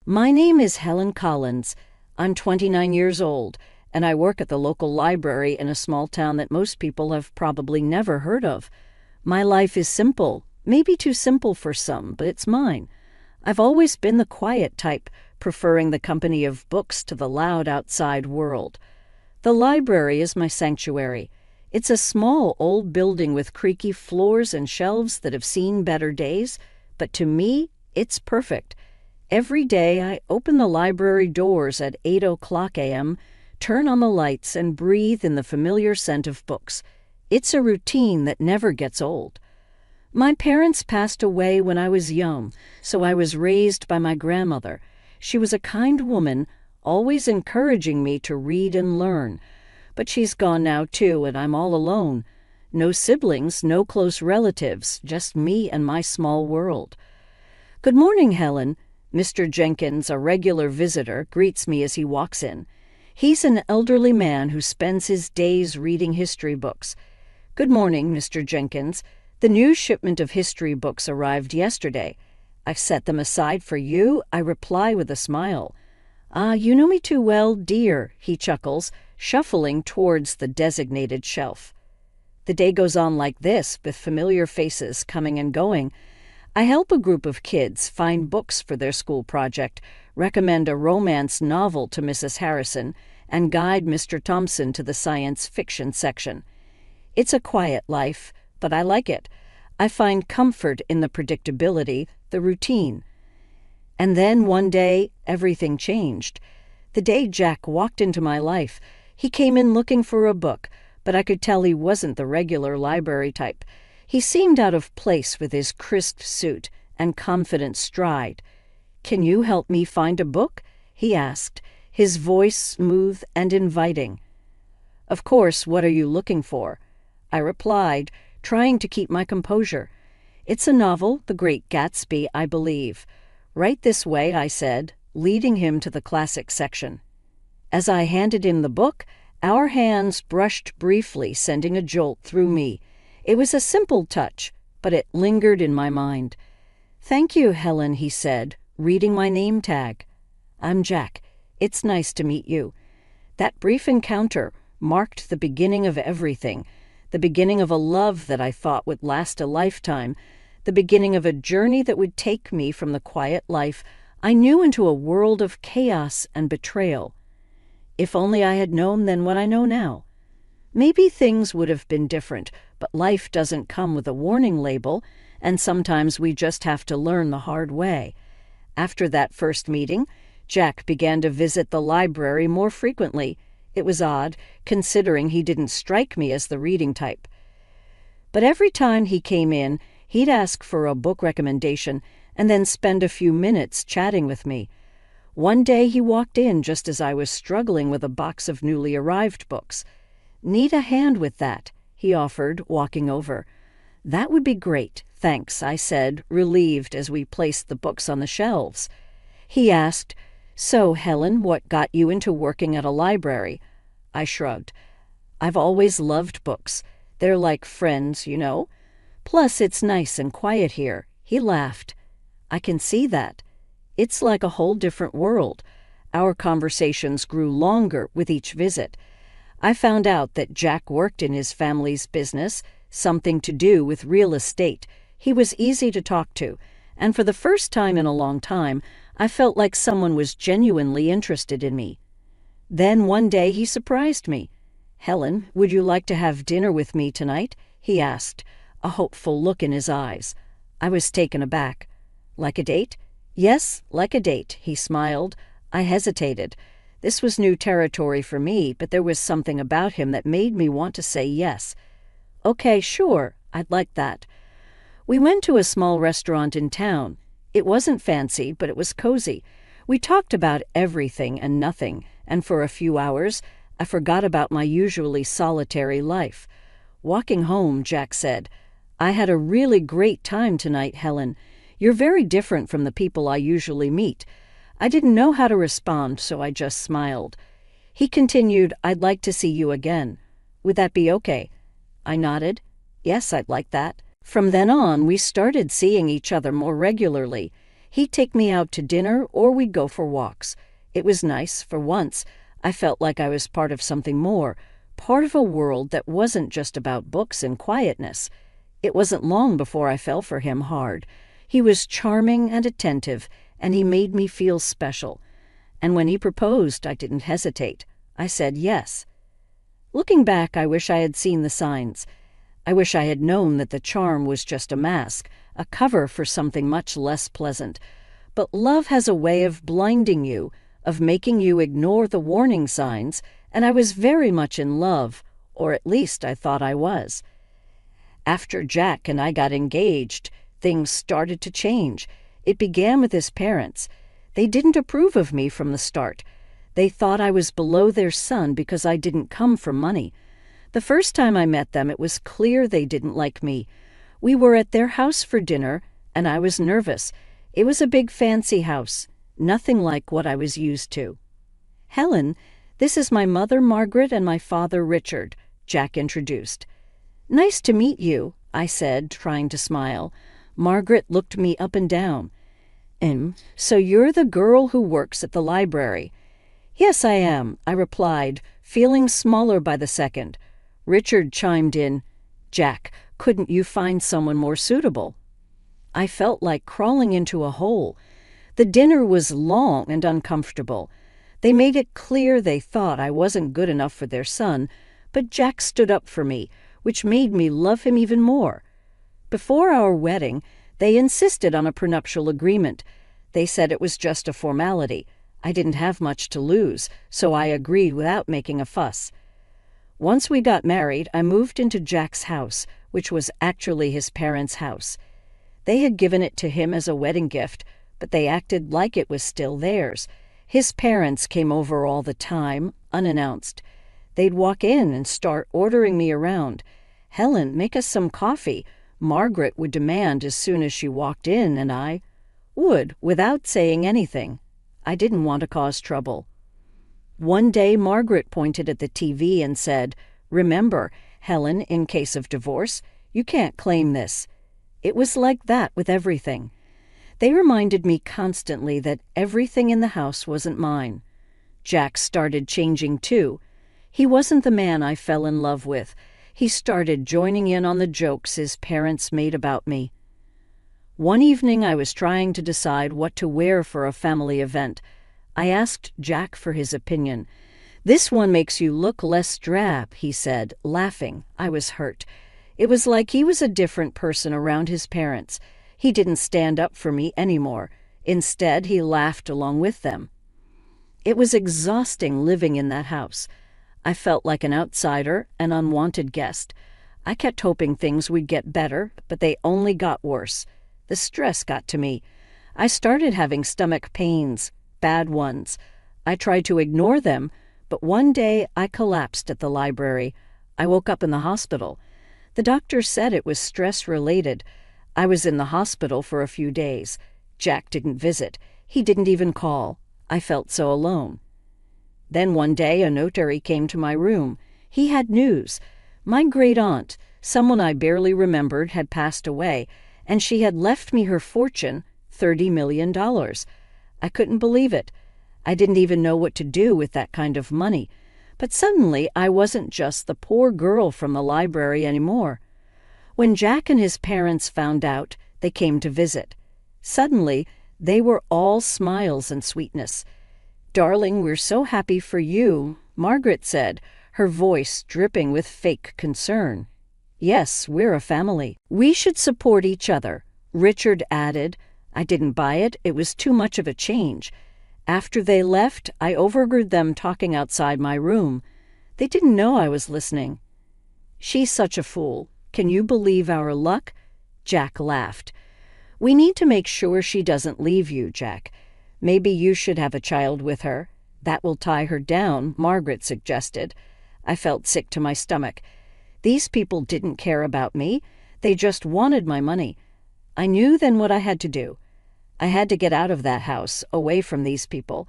My name is Helen Collins. I'm 29 years old, and I work at the local library in a small town that most people have probably never heard of. My life is simple, maybe too simple for some, but it's mine. I've always been the quiet type, preferring the company of books to the loud outside world. The library is my sanctuary. It's a small old building with creaky floors and shelves that have seen better days, but to me, it's perfect. Every day I open the library doors at 8 a.m., turn on the lights, and breathe in the familiar scent of books. It's a routine that never gets old. My parents passed away when I was young, so I was raised by my grandmother. She was a kind woman, always encouraging me to read and learn. But she's gone now too, and I'm all alone. No siblings, no close relatives, just me and my small world. "Good morning, Helen." Mr. Jenkins, a regular visitor, greets me as he walks in. He's an elderly man who spends his days reading history books. "Good morning, Mr. Jenkins. The new shipment of history books arrived yesterday. I've set them aside for you," I reply with a smile. "Ah, you know me too well, dear," he chuckles, shuffling towards the designated shelf. The day goes on like this, with familiar faces coming and going. I help a group of kids find books for their school project, recommend a romance novel to Mrs. Harrison, and guide Mr. Thompson to the science fiction section. It's a quiet life, but I like it. I find comfort in the predictability, the routine. And then one day, everything changed. The day Jack walked into my life, he came in looking for a book, but I could tell he wasn't the regular library type. He seemed out of place with his crisp suit and confident stride. "Can you help me find a book?" he asked, his voice smooth and inviting. "Of course, what are you looking for?" I replied, trying to keep my composure. "It's a novel, The Great Gatsby, I believe." "Right this way," I said, leading him to the classic section. As I handed him the book, our hands brushed briefly, sending a jolt through me. It was a simple touch, but it lingered in my mind. "Thank you, Helen," he said, reading my name tag. "I'm Jack. It's nice to meet you." That brief encounter marked the beginning of everything, the beginning of a love that I thought would last a lifetime, the beginning of a journey that would take me from the quiet life I knew into a world of chaos and betrayal. If only I had known then what I know now. Maybe things would have been different, but life doesn't come with a warning label, and sometimes we just have to learn the hard way. After that first meeting, Jack began to visit the library more frequently. It was odd, considering he didn't strike me as the reading type. But every time he came in, he'd ask for a book recommendation and then spend a few minutes chatting with me. One day he walked in just as I was struggling with a box of newly arrived books. "Need a hand with that?" he offered, walking over. "That would be great, thanks," I said, relieved as we placed the books on the shelves. He asked, "So, Helen, what got you into working at a library?" I shrugged. "I've always loved books. They're like friends, you know. Plus, it's nice and quiet here." He laughed. "I can see that. It's like a whole different world." Our conversations grew longer with each visit. I found out that Jack worked in his family's business, something to do with real estate. He was easy to talk to, and for the first time in a long time, I felt like someone was genuinely interested in me. Then one day he surprised me. "Helen, would you like to have dinner with me tonight?" he asked, a hopeful look in his eyes. I was taken aback. "Like a date?" "Yes, like a date," he smiled. I hesitated. This was new territory for me, but there was something about him that made me want to say yes. "Okay, sure, I'd like that." We went to a small restaurant in town. It wasn't fancy, but it was cozy. We talked about everything and nothing, and for a few hours, I forgot about my usually solitary life. Walking home, Jack said, "I had a really great time tonight, Helen. You're very different from the people I usually meet." I didn't know how to respond, so I just smiled. He continued, "I'd like to see you again. Would that be okay?" I nodded. "Yes, I'd like that." From then on, we started seeing each other more regularly. He'd take me out to dinner or we'd go for walks. It was nice, for once. I felt like I was part of something more, part of a world that wasn't just about books and quietness. It wasn't long before I fell for him hard. He was charming and attentive, and he made me feel special. And when he proposed, I didn't hesitate. I said yes. Looking back, I wish I had seen the signs. I wish I had known that the charm was just a mask, a cover for something much less pleasant. But love has a way of blinding you, of making you ignore the warning signs, and I was very much in love, or at least I thought I was. After Jack and I got engaged, things started to change. It began with his parents. They didn't approve of me from the start. They thought I was below their son because I didn't come from money. The first time I met them, it was clear they didn't like me. We were at their house for dinner, and I was nervous. It was a big fancy house, nothing like what I was used to. "Helen, this is my mother Margaret and my father Richard," Jack introduced. "Nice to meet you," I said, trying to smile. Margaret looked me up and down. So you're the girl who works at the library." "Yes, I am," I replied, feeling smaller by the second. Richard chimed in, "Jack, couldn't you find someone more suitable?" I felt like crawling into a hole. The dinner was long and uncomfortable. They made it clear they thought I wasn't good enough for their son, but Jack stood up for me, which made me love him even more. Before our wedding, they insisted on a prenuptial agreement. They said it was just a formality. I didn't have much to lose, so I agreed without making a fuss. Once we got married, I moved into Jack's house, which was actually his parents' house. They had given it to him as a wedding gift, but they acted like it was still theirs. His parents came over all the time, unannounced. They'd walk in and start ordering me around. "Helen, make us some coffee," Margaret would demand as soon as she walked in, and I would, without saying anything. I didn't want to cause trouble. One day, Margaret pointed at the TV and said, "Remember, Helen, in case of divorce, you can't claim this." It was like that with everything. They reminded me constantly that everything in the house wasn't mine. Jack started changing too. He wasn't the man I fell in love with. He started joining in on the jokes his parents made about me. One evening I was trying to decide what to wear for a family event. I asked Jack for his opinion. "This one makes you look less drab," he said, laughing. I was hurt. It was like he was a different person around his parents. He didn't stand up for me anymore. Instead, he laughed along with them. It was exhausting living in that house. I felt like an outsider, an unwanted guest. I kept hoping things would get better, but they only got worse. The stress got to me. I started having stomach pains, bad ones. I tried to ignore them, but one day I collapsed at the library. I woke up in the hospital. The doctor said it was stress-related. I was in the hospital for a few days. Jack didn't visit. He didn't even call. I felt so alone. Then one day a notary came to my room. He had news. My great-aunt, someone I barely remembered, had passed away, and she had left me her fortune, $30 million. I couldn't believe it. I didn't even know what to do with that kind of money. But suddenly I wasn't just the poor girl from the library anymore. When Jack and his parents found out, they came to visit. Suddenly, they were all smiles and sweetness. "Darling, we're so happy for you," Margaret said, her voice dripping with fake concern. "Yes, we're a family. We should support each other," Richard added. I didn't buy it. It was too much of a change. After they left, I overheard them talking outside my room. They didn't know I was listening. "She's such a fool. Can you believe our luck?" Jack laughed. "We need to make sure she doesn't leave you, Jack. Maybe you should have a child with her. That will tie her down," Margaret suggested. I felt sick to my stomach. These people didn't care about me. They just wanted my money. I knew then what I had to do. I had to get out of that house, away from these people.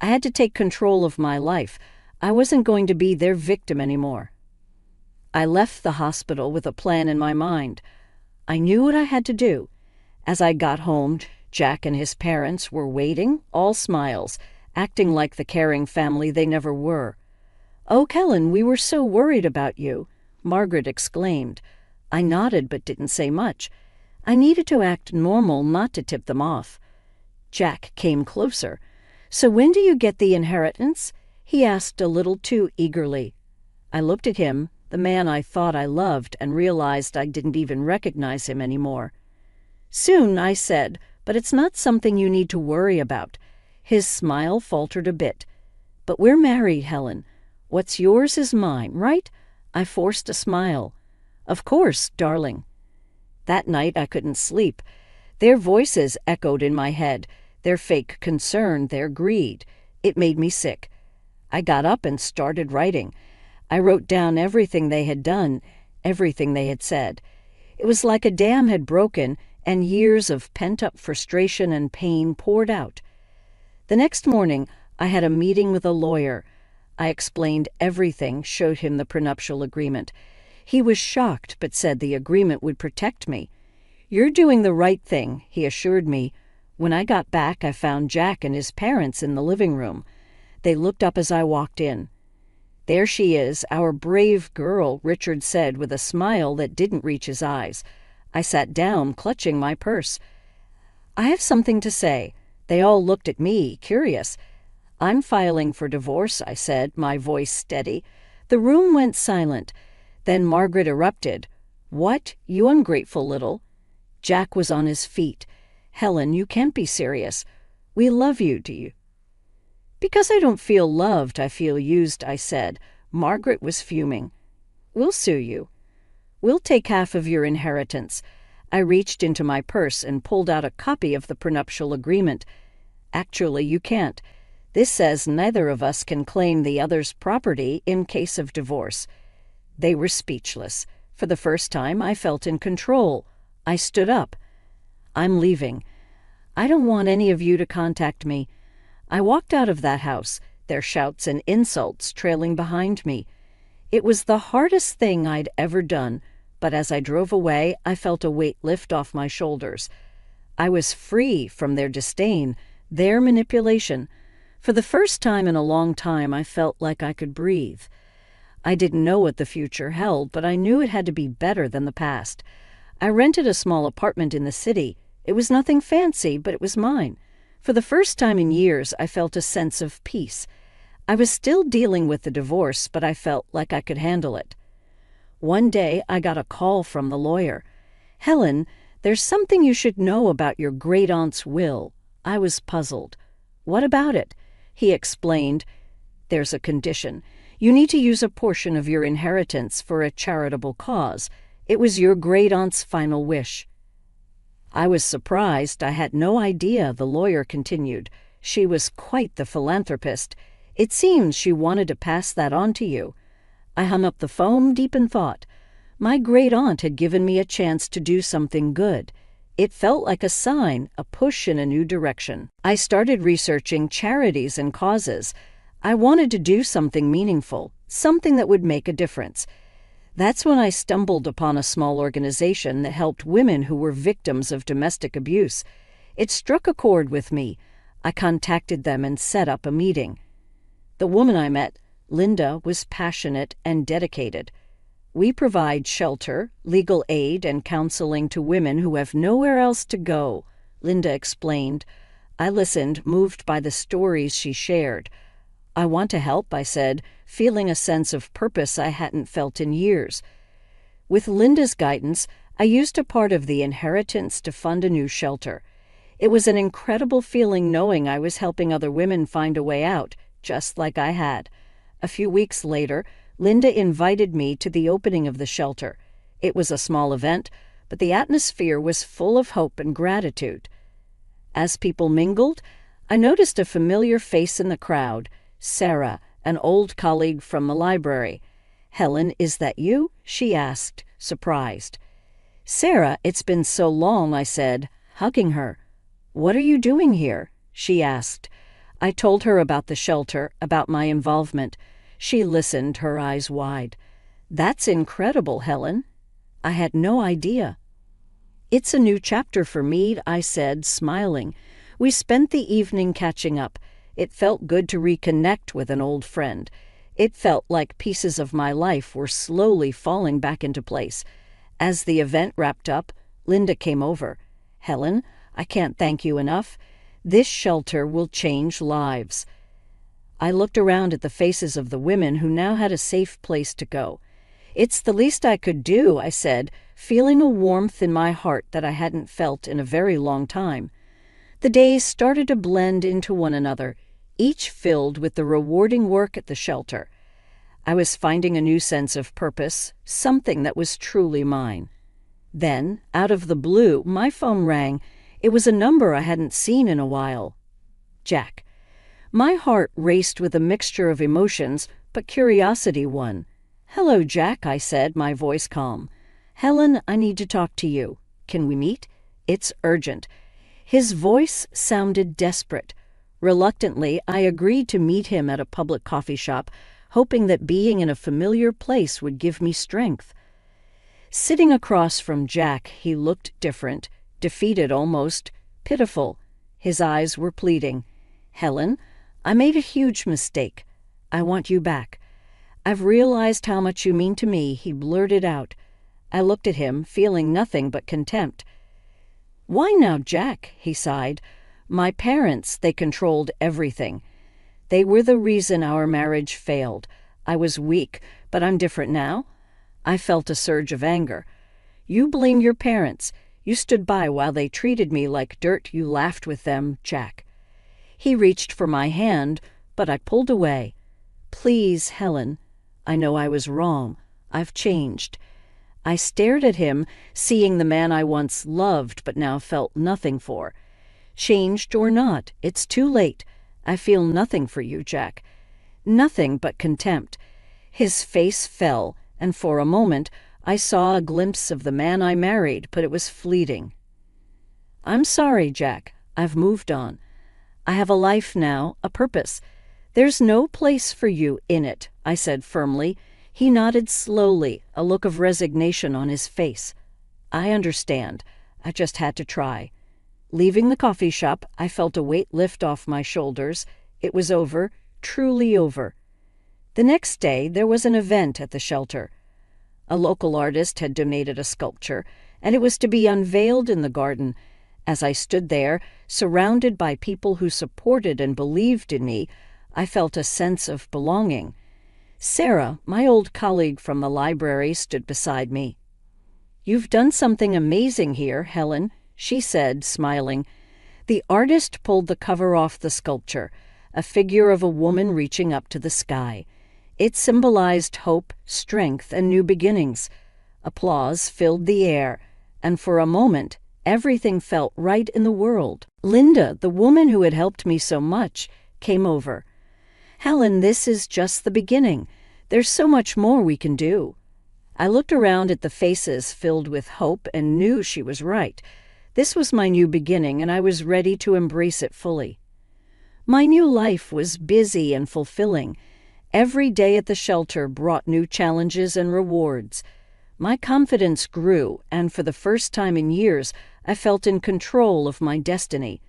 I had to take control of my life. I wasn't going to be their victim anymore. I left the hospital with a plan in my mind. I knew what I had to do. As I got home, Jack and his parents were waiting, all smiles, acting like the caring family they never were. "Oh, Helen, we were so worried about you," Margaret exclaimed. I nodded but didn't say much. I needed to act normal, not to tip them off. Jack came closer. "So when do you get the inheritance?" he asked a little too eagerly. I looked at him, the man I thought I loved, and realized I didn't even recognize him anymore. "Soon," I said, "but it's not something you need to worry about." His smile faltered a bit. "But we're married, Helen. What's yours is mine, right?" I forced a smile. "Of course, darling." That night I couldn't sleep. Their voices echoed in my head, their fake concern, their greed. It made me sick. I got up and started writing. I wrote down everything they had done, everything they had said. It was like a dam had broken and years of pent-up frustration and pain poured out. The next morning, I had a meeting with a lawyer. I explained everything, showed him the prenuptial agreement. He was shocked, but said the agreement would protect me. "You're doing the right thing," he assured me. When I got back, I found Jack and his parents in the living room. They looked up as I walked in. "There she is, our brave girl," Richard said with a smile that didn't reach his eyes. I sat down, clutching my purse. "I have something to say." They all looked at me, curious. "I'm filing for divorce," I said, my voice steady. The room went silent. Then Margaret erupted. "What? You ungrateful little—" Jack was on his feet. "Helen, you can't be serious. We love you, do you?" "Because I don't feel loved, I feel used," I said. Margaret was fuming. "We'll sue you. We'll take half of your inheritance." I reached into my purse and pulled out a copy of the prenuptial agreement. "Actually, you can't. This says neither of us can claim the other's property in case of divorce." They were speechless. For the first time, I felt in control. I stood up. "I'm leaving. I don't want any of you to contact me." I walked out of that house, their shouts and insults trailing behind me. It was the hardest thing I'd ever done, but as I drove away, I felt a weight lift off my shoulders. I was free from their disdain, their manipulation. For the first time in a long time, I felt like I could breathe. I didn't know what the future held, but I knew it had to be better than the past. I rented a small apartment in the city. It was nothing fancy, but it was mine. For the first time in years, I felt a sense of peace. I was still dealing with the divorce, but I felt like I could handle it. One day, I got a call from the lawyer. "Helen, there's something you should know about your great-aunt's will." I was puzzled. "What about it?" He explained. "There's a condition. You need to use a portion of your inheritance for a charitable cause. It was your great-aunt's final wish." I was surprised. I had no idea, the lawyer continued. "She was quite the philanthropist. It seems she wanted to pass that on to you." I hung up the phone, deep in thought. My great-aunt had given me a chance to do something good. It felt like a sign, a push in a new direction. I started researching charities and causes. I wanted to do something meaningful, something that would make a difference. That's when I stumbled upon a small organization that helped women who were victims of domestic abuse. It struck a chord with me. I contacted them and set up a meeting. The woman I met, Linda, was passionate and dedicated. "We provide shelter, legal aid, and counseling to women who have nowhere else to go," Linda explained. I listened, moved by the stories she shared. "I want to help," I said, feeling a sense of purpose I hadn't felt in years. With Linda's guidance, I used a part of the inheritance to fund a new shelter. It was an incredible feeling knowing I was helping other women find a way out, just like I had. A few weeks later, Linda invited me to the opening of the shelter. It was a small event, but the atmosphere was full of hope and gratitude. As people mingled, I noticed a familiar face in the crowd. Sarah, an old colleague from the library. "Helen, is that you?" she asked, surprised. "Sarah, it's been so long," I said, hugging her. "What are you doing here?" she asked. I told her about the shelter, about my involvement. She listened, her eyes wide. "That's incredible, Helen. I had no idea." It's a new chapter for me, I said, smiling. We spent the evening catching up. It felt good to reconnect with an old friend. It felt like pieces of my life were slowly falling back into place. As the event wrapped up, Linda came over. "Helen, I can't thank you enough. This shelter will change lives." I looked around at the faces of the women who now had a safe place to go. "It's the least I could do," I said, feeling a warmth in my heart that I hadn't felt in a very long time. The days started to blend into one another, each filled with the rewarding work at the shelter. I was finding a new sense of purpose, something that was truly mine. Then, out of the blue, my phone rang. It was a number I hadn't seen in a while. Jack. My heart raced with a mixture of emotions, but curiosity won. "Hello, Jack," I said, my voice calm. "Helen, I need to talk to you. Can we meet? It's urgent." His voice sounded desperate. Reluctantly, I agreed to meet him at a public coffee shop, hoping that being in a familiar place would give me strength. Sitting across from Jack, he looked different, defeated almost, pitiful. His eyes were pleading. "Helen, I made a huge mistake. I want you back. I've realized how much you mean to me," he blurted out. I looked at him, feeling nothing but contempt. "Why now, Jack?" he sighed. "My parents, they controlled everything. They were the reason our marriage failed. I was weak, but I'm different now." I felt a surge of anger. "You blame your parents. You stood by while they treated me like dirt. You laughed with them, Jack." He reached for my hand, but I pulled away. "Please, Helen. I know I was wrong. I've changed." I stared at him, seeing the man I once loved but now felt nothing for. "Changed or not, it's too late. I feel nothing for you, Jack. Nothing but contempt." His face fell, and for a moment I saw a glimpse of the man I married, but it was fleeting. "I'm sorry, Jack. I've moved on. I have a life now, a purpose. There's no place for you in it," I said firmly. He nodded slowly, a look of resignation on his face. "I understand. I just had to try." Leaving the coffee shop, I felt a weight lift off my shoulders. It was over, truly over. The next day, there was an event at the shelter. A local artist had donated a sculpture, and it was to be unveiled in the garden. As I stood there, surrounded by people who supported and believed in me, I felt a sense of belonging. Sarah, my old colleague from the library, stood beside me. "You've done something amazing here, Helen," she said, smiling. The artist pulled the cover off the sculpture, a figure of a woman reaching up to the sky. It symbolized hope, strength, and new beginnings. Applause filled the air, and for a moment, everything felt right in the world. Linda, the woman who had helped me so much, came over. "Helen, this is just the beginning. There's so much more we can do." I looked around at the faces filled with hope and knew she was right. This was my new beginning, and I was ready to embrace it fully. My new life was busy and fulfilling. Every day at the shelter brought new challenges and rewards. My confidence grew, and for the first time in years, I felt in control of my destiny.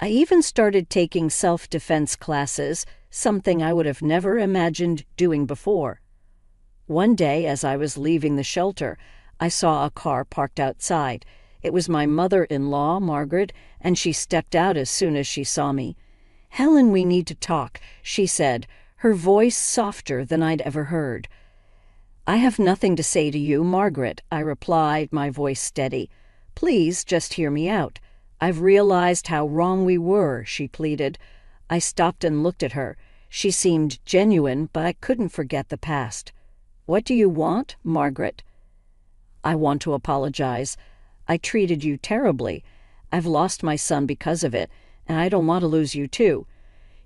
I even started taking self-defense classes, something I would have never imagined doing before. One day, as I was leaving the shelter, I saw a car parked outside. It was my mother-in-law, Margaret, and she stepped out as soon as she saw me. "Helen, we need to talk," she said, her voice softer than I'd ever heard. "I have nothing to say to you, Margaret," I replied, my voice steady. "Please just hear me out. I've realized how wrong we were," she pleaded. I stopped and looked at her. She seemed genuine, but I couldn't forget the past. "What do you want, Margaret?" "I want to apologize. I treated you terribly. I've lost my son because of it, and I don't want to lose you too.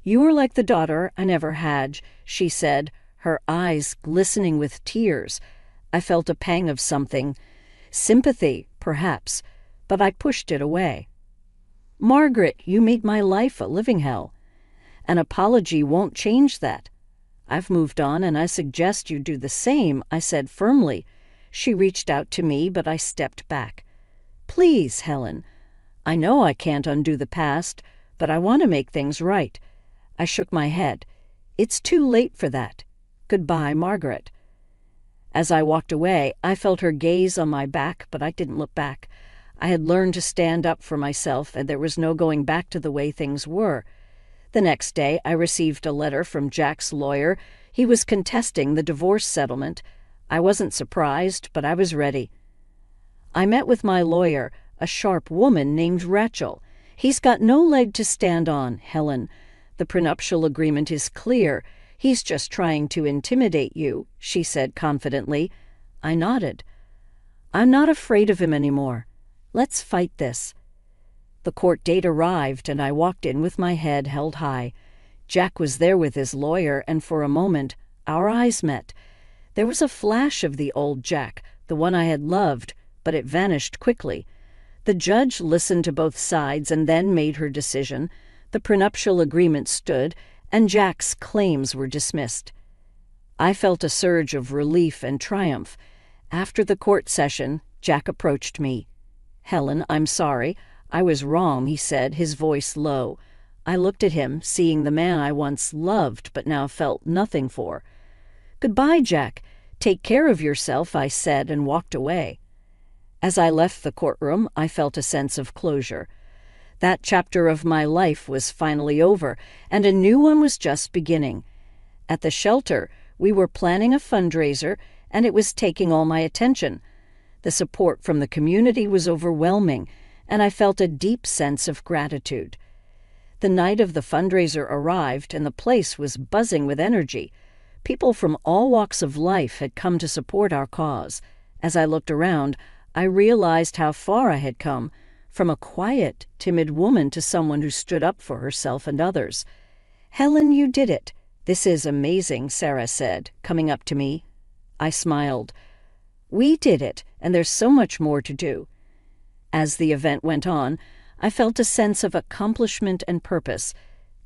You were like the daughter I never had," she said, her eyes glistening with tears. I felt a pang of something. Sympathy, perhaps, but I pushed it away. "Margaret, you made my life a living hell. An apology won't change that. I've moved on, and I suggest you do the same," I said firmly. She reached out to me, but I stepped back. Please, Helen. I know I can't undo the past, but I want to make things right. I shook my head. It's too late for that. Goodbye, Margaret. As I walked away, I felt her gaze on my back, but I didn't look back. I had learned to stand up for myself, and there was no going back to the way things were. The next day, I received a letter from Jack's lawyer. He was contesting the divorce settlement. I wasn't surprised, but I was ready. I met with my lawyer, a sharp woman named Rachel. He's got no leg to stand on, Helen. The prenuptial agreement is clear. He's just trying to intimidate you, she said confidently. I nodded. I'm not afraid of him anymore. Let's fight this. The court date arrived, and I walked in with my head held high. Jack was there with his lawyer, and for a moment, our eyes met. There was a flash of the old Jack, the one I had loved, but it vanished quickly. The judge listened to both sides and then made her decision. The prenuptial agreement stood, and Jack's claims were dismissed. I felt a surge of relief and triumph. After the court session, Jack approached me. Helen, I'm sorry. I was wrong, he said, his voice low. I looked at him, seeing the man I once loved but now felt nothing for. Goodbye, Jack. Take care of yourself, I said, and walked away. As I left the courtroom, I felt a sense of closure. That chapter of my life was finally over, and a new one was just beginning. At the shelter, we were planning a fundraiser, and it was taking all my attention. The support from the community was overwhelming, and I felt a deep sense of gratitude. The night of the fundraiser arrived, and the place was buzzing with energy. People from all walks of life had come to support our cause. As I looked around, I realized how far I had come, from a quiet, timid woman to someone who stood up for herself and others. Helen, you did it. This is amazing, Sarah said, coming up to me. I smiled. We did it, and there's so much more to do. As the event went on, I felt a sense of accomplishment and purpose.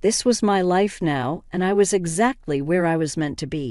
This was my life now, and I was exactly where I was meant to be.